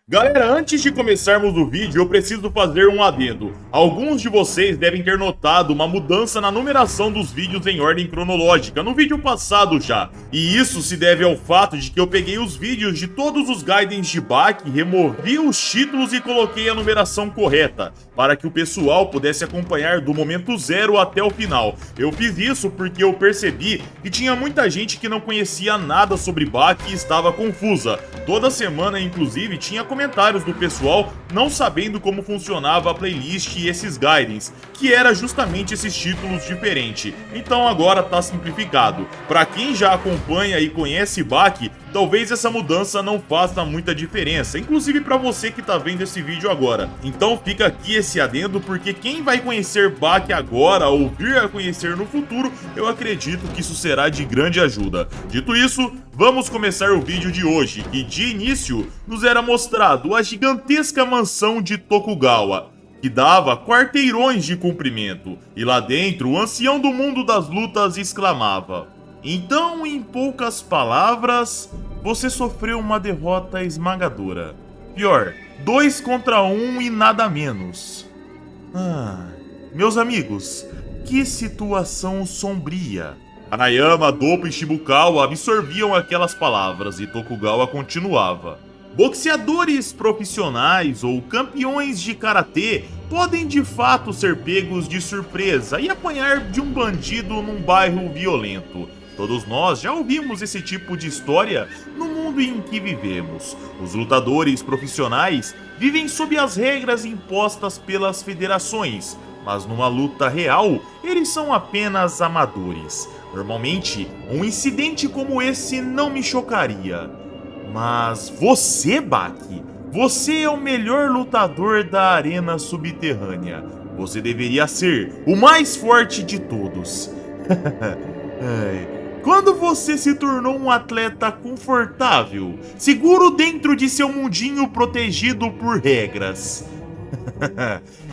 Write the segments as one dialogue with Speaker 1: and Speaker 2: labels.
Speaker 1: Galera, antes de começarmos o vídeo, eu preciso fazer um adendo. Alguns de vocês devem ter notado uma mudança na numeração dos vídeos em ordem cronológica no vídeo passado já. E isso se deve ao fato de que eu peguei os vídeos de todos os Gaidens de Baki, removi os títulos e coloquei a numeração correta, para que o pessoal pudesse acompanhar do momento 0 até o final. Eu fiz isso porque eu percebi que tinha muita gente que não conhecia nada sobre Baki e estava confusa. Toda semana, inclusive, tinha comentários do pessoal não sabendo como funcionava a playlist e esses Gaidens, que era justamente esses títulos diferentes. Então agora tá simplificado. Pra quem já acompanha e conhece Baki, talvez essa mudança não faça muita diferença, inclusive pra você que tá vendo esse vídeo agora. Então fica aqui esse adendo, porque quem vai conhecer Baki agora ou vir a conhecer no futuro, eu acredito que isso será de grande ajuda. Dito isso, vamos começar o vídeo de hoje, que de início nos era mostrado a gigantesca mansão de Tokugawa, que dava quarteirões de comprimento, e lá dentro o ancião do mundo das lutas exclamava: "Então, em poucas palavras, você sofreu uma derrota esmagadora. Pior, 2 contra 1 e nada menos." Meus amigos, que situação sombria. Hanayama, Doppo e Shibukawa absorviam aquelas palavras e Tokugawa continuava: "Boxeadores profissionais ou campeões de karatê podem de fato ser pegos de surpresa e apanhar de um bandido num bairro violento. Todos nós já ouvimos esse tipo de história no mundo em que vivemos. Os lutadores profissionais vivem sob as regras impostas pelas federações, mas numa luta real, eles são apenas amadores. Normalmente, um incidente como esse não me chocaria. Mas você, Baki, você é o melhor lutador da arena subterrânea. Você deveria ser o mais forte de todos." Quando você se tornou um atleta confortável, seguro dentro de seu mundinho protegido por regras.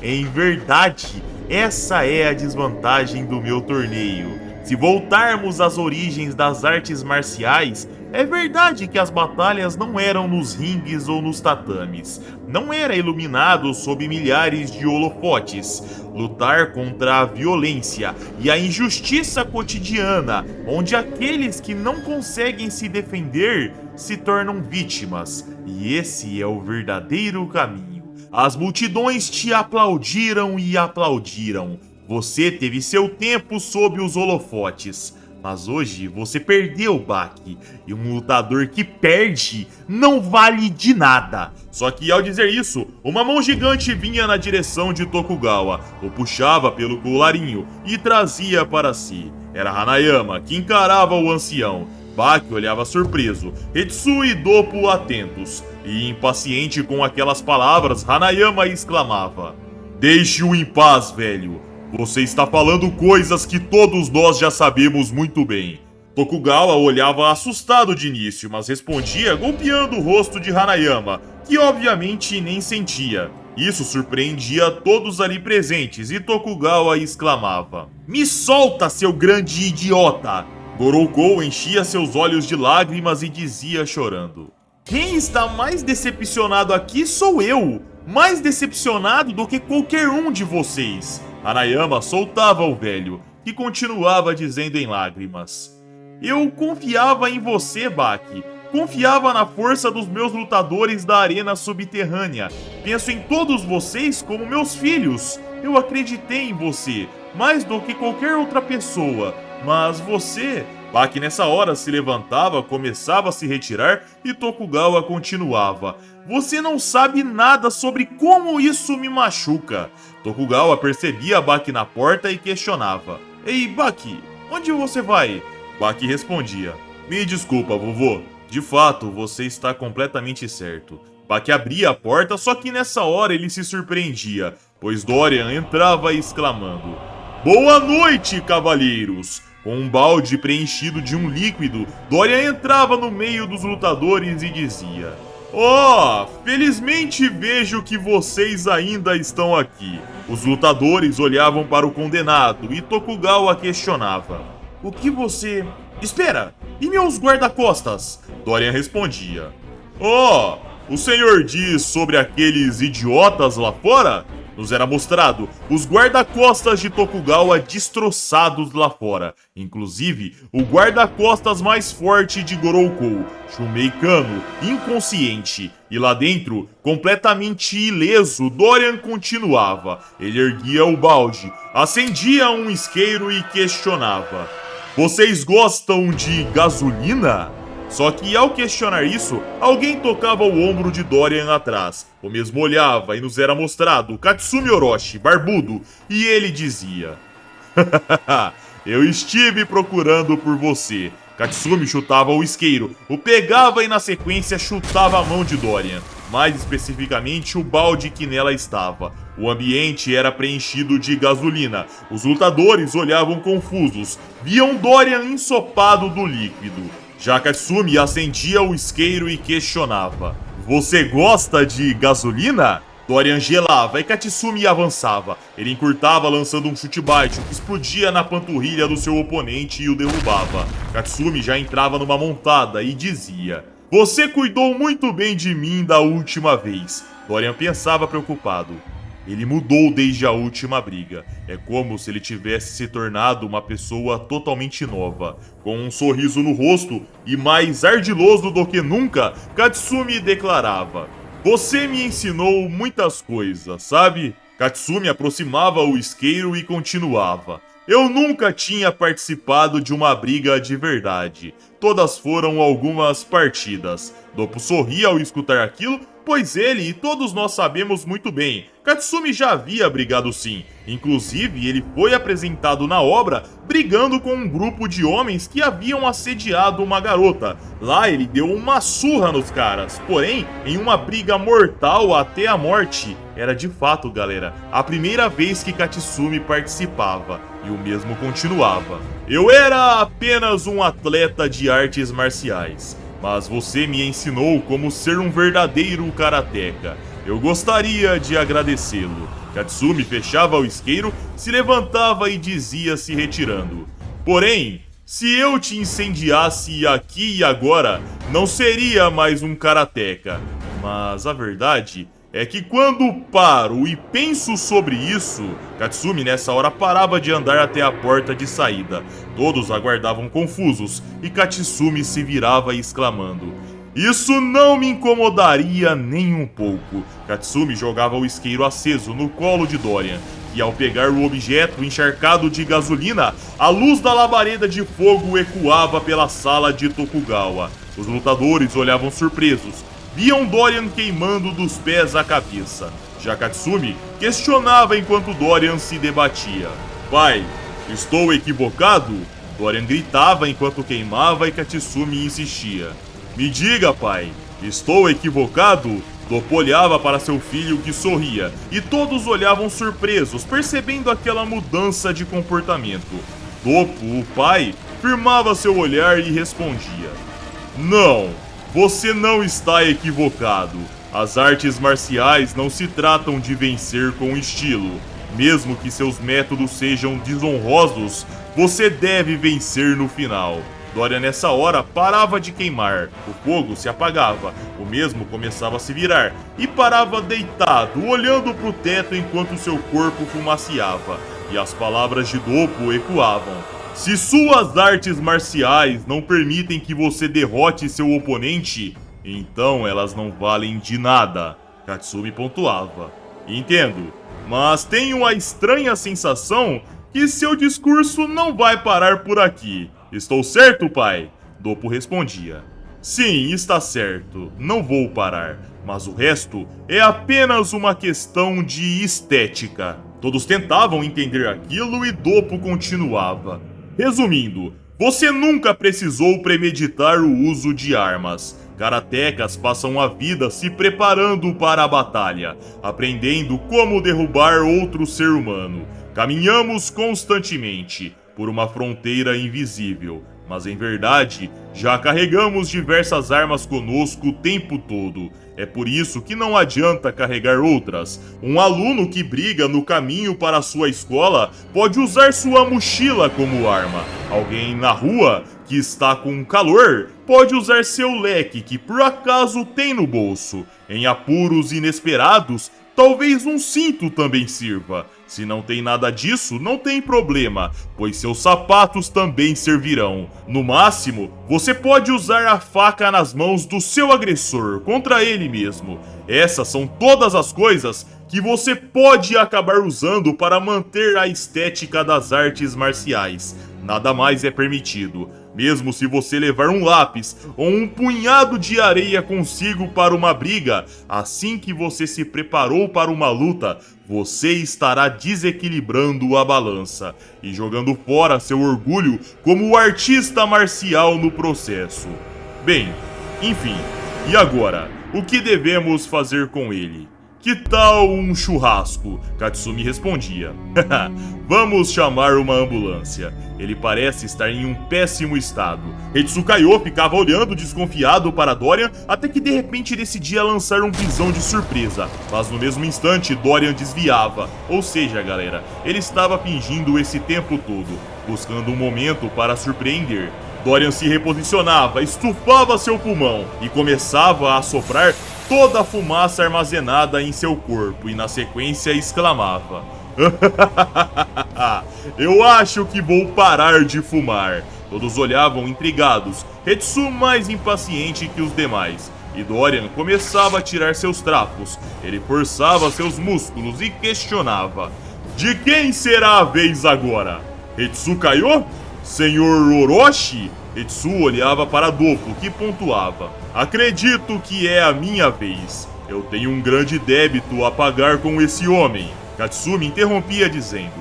Speaker 1: Em verdade, essa é a desvantagem do meu torneio. Se voltarmos às origens das artes marciais, é verdade que as batalhas não eram nos ringues ou nos tatames. Não era iluminado sob milhares de holofotes. Lutar contra a violência e a injustiça cotidiana, onde aqueles que não conseguem se defender se tornam vítimas. E esse é o verdadeiro caminho. As multidões te aplaudiram e aplaudiram. Você teve seu tempo sob os holofotes. Mas hoje você perdeu, Baki, e um lutador que perde não vale de nada. Só que ao dizer isso, uma mão gigante vinha na direção de Tokugawa, o puxava pelo colarinho e trazia para si. Era Hanayama, que encarava o ancião. Baki olhava surpreso, Hetsu e Doppo atentos, e impaciente com aquelas palavras, Hanayama exclamava: "Deixe-o em paz, velho. Você está falando coisas que todos nós já sabemos muito bem." Tokugawa olhava assustado de início, mas respondia golpeando o rosto de Hanayama, que obviamente nem sentia. Isso surpreendia todos ali presentes e Tokugawa exclamava: "Me solta, seu grande idiota!" Goroukou enchia seus olhos de lágrimas e dizia chorando: "Quem está mais decepcionado aqui sou eu! Mais decepcionado do que qualquer um de vocês!" Hanayama soltava o velho, que continuava dizendo em lágrimas: "Eu confiava em você, Baki. Confiava na força dos meus lutadores da arena subterrânea. Penso em todos vocês como meus filhos. Eu acreditei em você, mais do que qualquer outra pessoa. Mas você..." Baki nessa hora se levantava, começava a se retirar e Tokugawa continuava: "Você não sabe nada sobre como isso me machuca." Tokugawa percebia Baki na porta e questionava: "Ei, Baki, onde você vai?" Baki respondia: "Me desculpa, vovô. De fato, você está completamente certo." Baki abria a porta, só que nessa hora ele se surpreendia, pois Dorian entrava exclamando: "Boa noite, cavalheiros!" Com um balde preenchido de um líquido, Dorian entrava no meio dos lutadores e dizia: "Oh, felizmente vejo que vocês ainda estão aqui." Os lutadores olhavam para o condenado e Tokugawa questionava: "O que você... Espera, e meus guarda-costas?" Dorian respondia: "Oh, O senhor diz sobre aqueles idiotas lá fora? Nos era mostrado os guarda-costas de Tokugawa destroçados lá fora. Inclusive, o guarda-costas mais forte de Gorou-kou, Shumei Kano, inconsciente. E lá dentro, completamente ileso, Dorian continuava. Ele erguia o balde, acendia um isqueiro e questionava: "Vocês gostam de gasolina?" Só que ao questionar isso, alguém tocava o ombro de Dorian atrás. O mesmo olhava e nos era mostrado Katsumi Orochi, barbudo, e ele dizia: "Eu estive procurando por você." Katsumi chutava o isqueiro, o pegava e na sequência chutava a mão de Dorian, mais especificamente o balde que nela estava. O ambiente era preenchido de gasolina. Os lutadores olhavam confusos, viam Dorian ensopado do líquido. Já Katsumi acendia o isqueiro e questionava: "Você gosta de gasolina?" Dorian gelava e Katsumi avançava. Ele encurtava lançando um chute baixo que explodia na panturrilha do seu oponente e o derrubava. Katsumi já entrava numa montada e dizia: "Você cuidou muito bem de mim da última vez." Dorian pensava preocupado. Ele mudou desde a última briga. É como se ele tivesse se tornado uma pessoa totalmente nova. Com um sorriso no rosto e mais ardiloso do que nunca, Katsumi declarava: "Você me ensinou muitas coisas, sabe?" Katsumi aproximava o isqueiro e continuava: "Eu nunca tinha participado de uma briga de verdade. Todas foram algumas partidas." Doppo sorria ao escutar aquilo, pois ele e todos nós sabemos muito bem, Katsumi já havia brigado sim. Inclusive, ele foi apresentado na obra brigando com um grupo de homens que haviam assediado uma garota. Lá ele deu uma surra nos caras, porém, em uma briga mortal até a morte. Era de fato, galera, a primeira vez que Katsumi participava. E o mesmo continuava: "Eu era apenas um atleta de artes marciais, mas você me ensinou como ser um verdadeiro karateka. Eu gostaria de agradecê-lo." Katsumi fechava o isqueiro, se levantava e dizia se retirando: "Porém, se eu te incendiasse aqui e agora, não seria mais um karateka. Mas a verdade é que quando paro e penso sobre isso..." Katsumi nessa hora parava de andar até a porta de saída. Todos aguardavam confusos e Katsumi se virava exclamando: "Isso não me incomodaria nem um pouco." Katsumi jogava o isqueiro aceso no colo de Dorian, e ao pegar o objeto encharcado de gasolina, a luz da labareda de fogo ecoava pela sala de Tokugawa. Os lutadores olhavam surpresos, viam Dorian queimando dos pés à cabeça. Já Katsumi questionava enquanto Dorian se debatia: "Pai, estou equivocado?" Dorian gritava enquanto queimava e Katsumi insistia: "Me diga, pai, estou equivocado?" Doppo olhava para seu filho que sorria, e todos olhavam surpresos, percebendo aquela mudança de comportamento. Doppo, o pai, firmava seu olhar e respondia: "Não, você não está equivocado. As artes marciais não se tratam de vencer com estilo. Mesmo que seus métodos sejam desonrosos, você deve vencer no final." Dorian nessa hora parava de queimar, o fogo se apagava, o mesmo começava a se virar e parava deitado, olhando para o teto enquanto seu corpo fumaciava, e as palavras de Doppo ecoavam: "Se suas artes marciais não permitem que você derrote seu oponente, então elas não valem de nada." Katsumi pontuava: "Entendo, mas tenho a estranha sensação que seu discurso não vai parar por aqui. Estou certo, pai?" Doppo respondia: "Sim, está certo. Não vou parar. Mas o resto é apenas uma questão de estética." Todos tentavam entender aquilo e Doppo continuava: "Resumindo, você nunca precisou premeditar o uso de armas. Karatekas passam a vida se preparando para a batalha, aprendendo como derrubar outro ser humano. Caminhamos constantemente por uma fronteira invisível, mas em verdade, já carregamos diversas armas conosco o tempo todo. É por isso que não adianta carregar outras. Um aluno que briga no caminho para sua escola pode usar sua mochila como arma. Alguém na rua que está com calor pode usar seu leque que por acaso tem no bolso. Em apuros inesperados, talvez um cinto também sirva. Se não tem nada disso, não tem problema, pois seus sapatos também servirão. No máximo, você pode usar a faca nas mãos do seu agressor contra ele mesmo. Essas são todas as coisas que você pode acabar usando para manter a estética das artes marciais. Nada mais é permitido. Mesmo se você levar um lápis ou um punhado de areia consigo para uma briga, assim que você se preparou para uma luta, você estará desequilibrando a balança e jogando fora seu orgulho como artista marcial no processo. Bem, enfim, e agora? O que devemos fazer com ele? Que tal um churrasco? Katsumi respondia. Vamos chamar uma ambulância. Ele parece estar em um péssimo estado. Hetsukayo ficava olhando desconfiado para Dorian até que de repente decidia lançar um pisão de surpresa. Mas no mesmo instante Dorian desviava. Ou seja, galera, ele estava fingindo esse tempo todo, buscando um momento para surpreender. Dorian se reposicionava, estufava seu pulmão e começava a assoprar toda a fumaça armazenada em seu corpo e na sequência exclamava: Eu acho que vou parar de fumar. Todos olhavam intrigados, Hetsu mais impaciente que os demais. E Dorian começava a tirar seus trapos. Ele forçava seus músculos e questionava: De quem será a vez agora? Hetsukayo? Senhor Orochi? Hetsu olhava para Doppo, que pontuava: Acredito que é a minha vez. Eu tenho um grande débito a pagar com esse homem. Katsumi interrompia dizendo: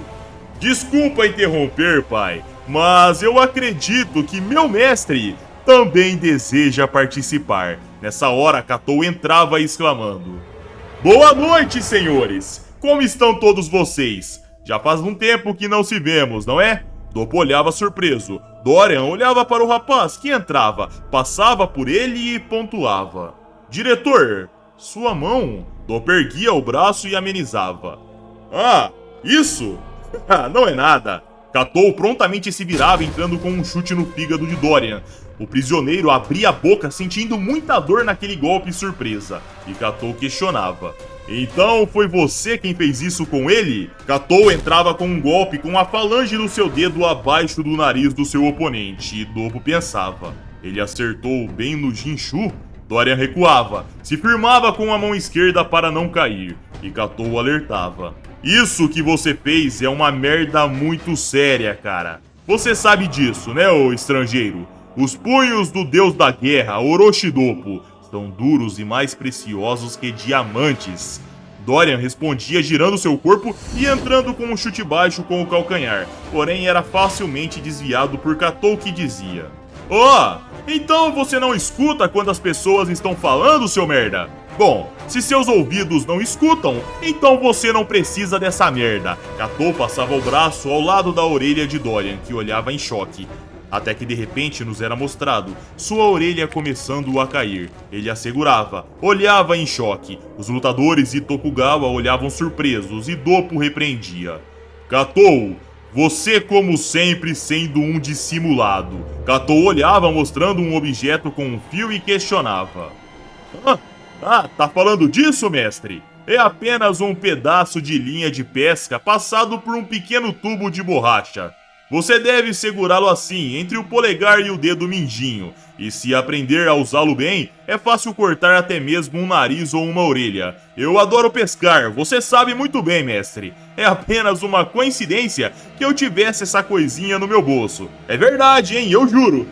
Speaker 1: Desculpa interromper, pai, mas eu acredito que meu mestre também deseja participar. Nessa hora, Katou entrava exclamando: Boa noite, senhores! Como estão todos vocês? Já faz um tempo que não se vemos, não é? Doppo olhava surpreso. Dorian olhava para o rapaz que entrava, passava por ele e pontuava: Diretor, sua mão. Doppo erguia o braço e amenizava: Ah, isso? Não é nada. Katou prontamente se virava, entrando com um chute no fígado de Dorian. O prisioneiro abria a boca, sentindo muita dor naquele golpe surpresa. E Katou questionava: Então foi você quem fez isso com ele? Katou entrava com um golpe com a falange do seu dedo abaixo do nariz do seu oponente. E Doppo pensava: Ele acertou bem no Jinshu? Dorian recuava, se firmava com a mão esquerda para não cair. E Katou alertava: Isso que você fez é uma merda muito séria, cara. Você sabe disso, né, ô estrangeiro? Os punhos do deus da guerra, Orochi Doppo, são duros e mais preciosos que diamantes. Dorian respondia girando seu corpo e entrando com um chute baixo com o calcanhar, porém era facilmente desviado por Katou, que dizia: Oh, então você não escuta quando as pessoas estão falando, seu merda? Bom, se seus ouvidos não escutam, então você não precisa dessa merda. Katou passava o braço ao lado da orelha de Dorian, que olhava em choque. Até que de repente nos era mostrado sua orelha começando a cair. Ele a segurava, olhava em choque. Os lutadores e Tokugawa olhavam surpresos e Doppo repreendia: Katou, você como sempre sendo um dissimulado. Katou olhava mostrando um objeto com um fio e questionava: tá falando disso, mestre? É apenas um pedaço de linha de pesca passado por um pequeno tubo de borracha. Você deve segurá-lo assim, entre o polegar e o dedo mindinho, e se aprender a usá-lo bem, é fácil cortar até mesmo um nariz ou uma orelha. Eu adoro pescar, você sabe muito bem, mestre. É apenas uma coincidência que eu tivesse essa coisinha no meu bolso. É verdade, hein? Eu juro.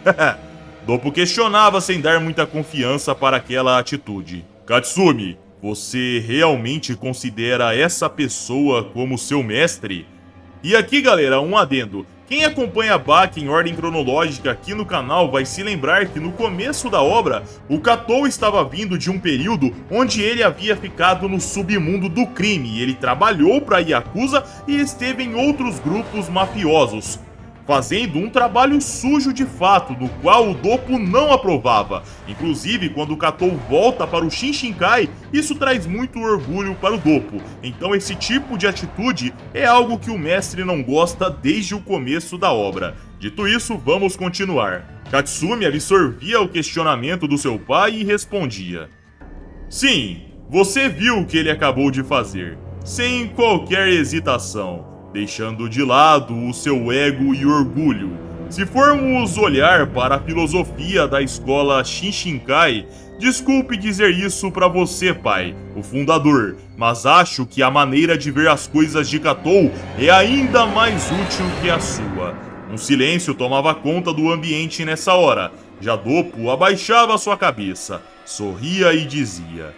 Speaker 1: Doppo questionava sem dar muita confiança para aquela atitude. Katsumi, você realmente considera essa pessoa como seu mestre? E aqui, galera, um adendo. Quem acompanha Baki em ordem cronológica aqui no canal vai se lembrar que no começo da obra, o Katou estava vindo de um período onde ele havia ficado no submundo do crime. Ele trabalhou para a Yakuza e esteve em outros grupos mafiosos, fazendo um trabalho sujo de fato, do qual o Doppo não aprovava. Inclusive, quando o Katou volta para o Shinshinkai, isso traz muito orgulho para o Doppo. Então esse tipo de atitude é algo que o mestre não gosta desde o começo da obra. Dito isso, vamos continuar. Katsumi absorvia o questionamento do seu pai e respondia: Sim, você viu o que ele acabou de fazer, sem qualquer hesitação, deixando de lado o seu ego e orgulho. Se formos olhar para a filosofia da escola Shinshinkai, desculpe dizer isso para você, pai, o fundador, mas acho que a maneira de ver as coisas de Katou é ainda mais útil que a sua. Um silêncio tomava conta do ambiente nessa hora. Já Doppo abaixava sua cabeça, sorria e dizia: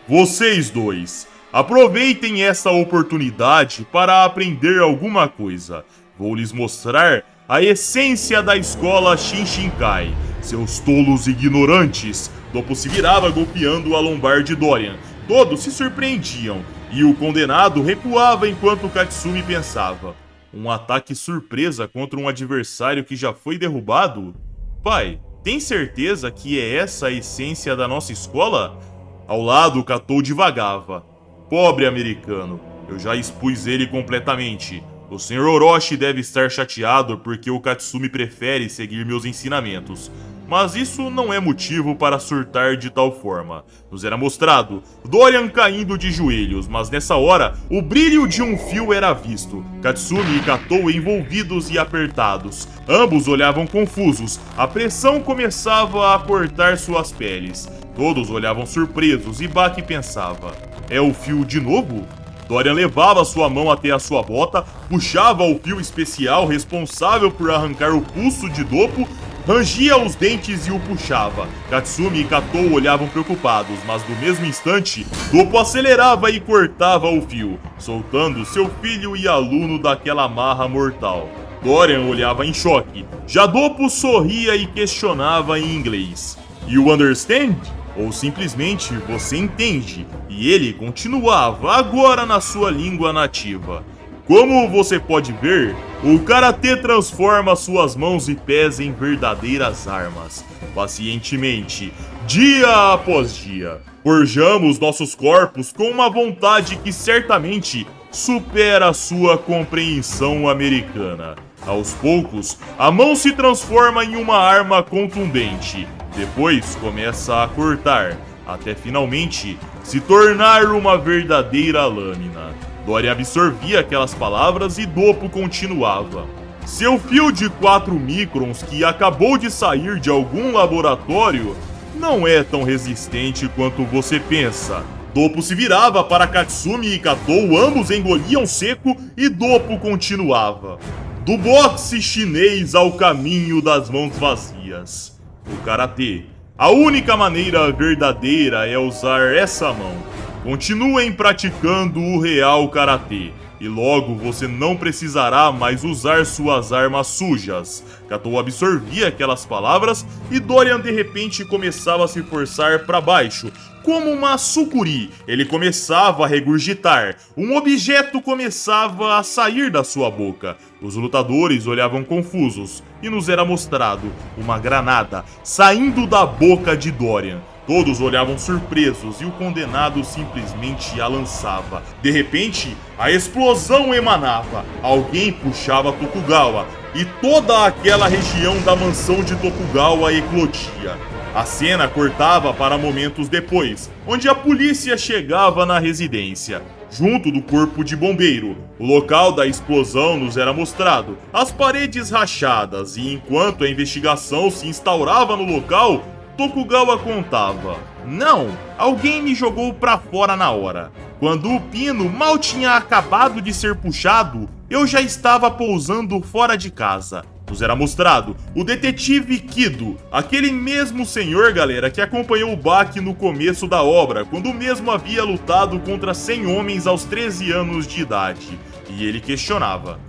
Speaker 1: Vocês dois, aproveitem essa oportunidade para aprender alguma coisa. Vou lhes mostrar a essência da escola Shinshinkai. Seus tolos ignorantes. Doppo se virava golpeando a lombar de Dorian. Todos se surpreendiam, e o condenado recuava enquanto Katsumi pensava: um ataque surpresa contra um adversário que já foi derrubado? Pai, tem certeza que é essa a essência da nossa escola? Ao lado, Katou divagava. Pobre americano, eu já expus ele completamente. O Sr. Orochi deve estar chateado porque o Katsumi prefere seguir meus ensinamentos. Mas isso não é motivo para surtar de tal forma. Nos era mostrado Dorian caindo de joelhos, mas nessa hora, o brilho de um fio era visto. Katsumi e Katou envolvidos e apertados. Ambos olhavam confusos. A pressão começava a cortar suas peles. Todos olhavam surpresos e Baki pensava: é o fio de novo? Dorian levava sua mão até a sua bota, puxava o fio especial responsável por arrancar o pulso de Doppo, rangia os dentes e o puxava. Katsumi e Katou olhavam preocupados, mas no mesmo instante, Doppo acelerava e cortava o fio, soltando seu filho e aluno daquela amarra mortal. Dorian olhava em choque. Já Doppo sorria e questionava em inglês: You understand? Ou simplesmente você entende, e ele continuava agora na sua língua nativa. Como você pode ver, o Karatê transforma suas mãos e pés em verdadeiras armas. Pacientemente, dia após dia, forjamos nossos corpos com uma vontade que certamente supera a sua compreensão americana. Aos poucos, a mão se transforma em uma arma contundente. Depois começa a cortar, até finalmente se tornar uma verdadeira lâmina. Dorian absorvia aquelas palavras e Doppo continuava. Seu fio de 4 microns que acabou de sair de algum laboratório não é tão resistente quanto você pensa. Doppo se virava para Katsumi e Katou, ambos engoliam seco e Doppo continuava. Do boxe chinês ao caminho das mãos vazias. O Karatê. A única maneira verdadeira é usar essa mão. Continuem praticando o real Karatê, e logo você não precisará mais usar suas armas sujas. Katou absorvia aquelas palavras e Dorian de repente começava a se forçar para baixo, como uma sucuri. Ele começava a regurgitar. Um objeto começava a sair da sua boca. Os lutadores olhavam confusos e nos era mostrado uma granada saindo da boca de Dorian. Todos olhavam surpresos e o condenado simplesmente a lançava. De repente, a explosão emanava. Alguém puxava Tokugawa e toda aquela região da mansão de Tokugawa eclodia. A cena cortava para momentos depois, onde a polícia chegava na residência, junto do corpo de bombeiro. O local da explosão nos era mostrado, as paredes rachadas, e enquanto a investigação se instaurava no local, Tokugawa contava: Não, alguém me jogou pra fora na hora. Quando o pino mal tinha acabado de ser puxado, eu já estava pousando fora de casa. Nos era mostrado o detetive Kido, aquele mesmo senhor, galera, que acompanhou o Baki no começo da obra, quando o mesmo havia lutado contra 100 homens aos 13 anos de idade. E ele questionava: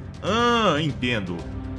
Speaker 1: entendo.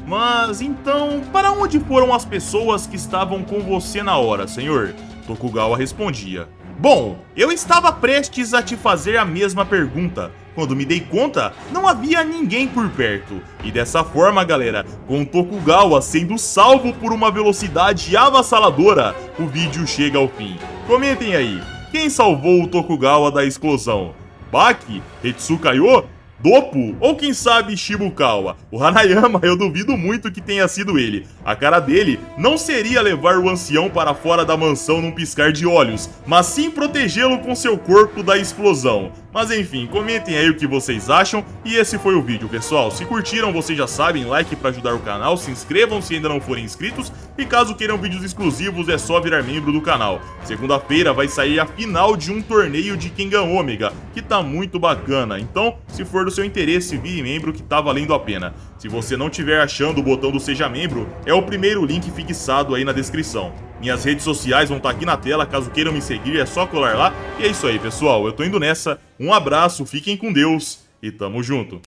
Speaker 1: Mas então, para onde foram as pessoas que estavam com você na hora, senhor? Tokugawa respondia: Bom, eu estava prestes a te fazer a mesma pergunta. Quando me dei conta, não havia ninguém por perto. E dessa forma, galera, com Tokugawa sendo salvo por uma velocidade avassaladora, o vídeo chega ao fim. Comentem aí, quem salvou o Tokugawa da explosão? Baki? Hetsukayo? Doppo ou quem sabe Shibukawa. O Hanayama eu duvido muito que tenha sido ele. A cara dele não seria levar o ancião para fora da mansão num piscar de olhos, mas sim protegê-lo com seu corpo da explosão. Mas enfim, comentem aí o que vocês acham e esse foi o vídeo, pessoal. Se curtiram, vocês já sabem, like para ajudar o canal, se inscrevam se ainda não forem inscritos e caso queiram vídeos exclusivos é só virar membro do canal. Segunda-feira vai sair a final de um torneio de Kengan Omega, que tá muito bacana, então se for do seu interesse, vire membro que tá valendo a pena. Se você não estiver achando o botão do Seja Membro, é o primeiro link fixado aí na descrição. Minhas redes sociais vão estar aqui na tela, caso queiram me seguir é só colar lá. E é isso aí, pessoal, eu tô indo nessa, um abraço, fiquem com Deus e tamo junto.